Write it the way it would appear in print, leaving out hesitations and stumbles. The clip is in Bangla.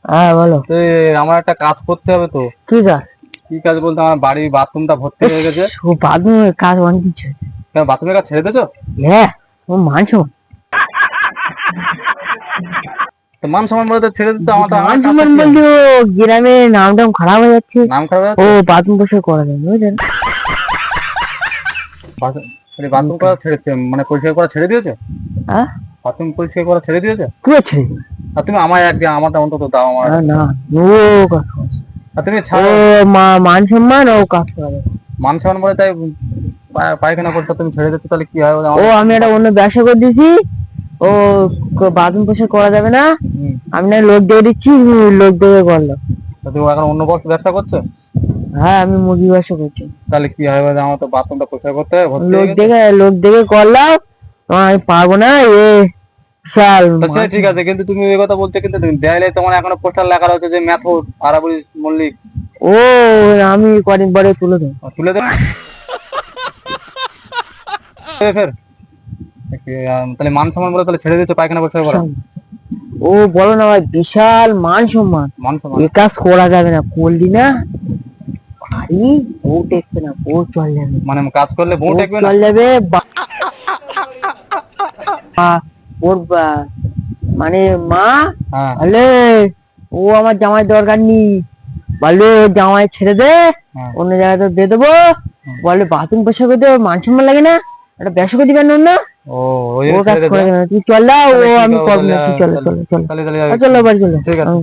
হ্যাঁ বলো। আমার একটা কাজ করতে হবে তো। কি কাজ? কি কাজ বলতে, আমার বাড়ির বাথরুমটা ভর্তি হয়ে গেছে। ও বাথরুমের কাজ অনেক কিছু। বাথরুমের কাজ ছেড়ে দিয়েছো? হ্যাঁ, ও মানছো? তো মান সম্মান বলে তো ছেড়ে দিতে, আমার মান কাজটা সম্মান কি হবে? বলতে ও গ্রামের নাম টাম খারাপ হয়ে যাচ্ছে। নাম খারাপ হয়ে ও যাচ্ছে? বাথরুম পরিষ্কার করা যায় বুঝলেন? বাথরুম করা ছেড়েছে মানে পরিষ্কার করা ছেড়ে দিয়েছে? হ্যাঁ, বাথরুম পরিষ্কার করা ছেড়ে দিয়েছে? কি আছে? আর তুমি আমায় একদিন আমারটা অন্তত দাও আমার। না না, ও কাজ করে। আর তুমি ও ছাড়ো। মান সম্মান ও কাজ করা যায়। মান সম্মান বলে তাই পায়খানা করতে তুমি ছেড়ে দিচ্ছ, তাহলে কি হয় বলে ও আমার। আমি একটা অন্য ব্যবসা করে দিয়েছি। ও বাথরুম পরিষ্কার করা যাবে না, আমি না লোক দিয়ে দিচ্ছি, লোক দিয়ে করলো। তুমি এখন অন্য ব্যবসা করছো? হ্যাঁ, আমি মুরগি ব্যবসা করছি। তাহলে কি হয় বলে, আমার তো বাথরুমটা পরিষ্কার করতে হবে, ভর্তি হয়ে গেছে। লোক দেখে করলাম, আমি পারবো না এ বিশাল। তা সে ঠিক আছে, কিন্তু তুমি এই কথা বলছো, কিন্তু দেয়ালে তোমার এখনো পোস্টার লেখা রয়েছে যে মেথড আরাবুল মল্লিক। ও আমি কদিন পরে তুলে দেবো। তুলে দেবে ফের? তাহলে মান সম্মান বলে তাহলে ছেড়ে দিচ্ছ পায়খানা পরিষ্কার করা? ও বলো না ভাই, বিশাল মান সম্মান। মান সম্মান এ কাজ করা যাবে না, করলি না ভাই বউ টেকবে না, বউ চল যাবে। মানে কাজ করলে বউ টেকবে না? চল যাবে ওর মানে মা হ্যাঁ বলে ও আমার জামাই দরকার নেই, বলে জামাই ছেড়ে দে, হ্যাঁ। অন্য জায়গায় তো দিয়ে দেবো। বলে বাথরুম পয়সা করতে মান সম্মান লাগে না, একটা ব্যবসা করে দিবেন না। ও ওই ও কাজ ছেড়ে করে দেবে? না, তুই চল দাও, ও তাহলে কি আমি করবো করবো তাহলে? না, তুই চলো চলো চলো তাহলে চলো বাড়ি চলো। ঠিক আছে।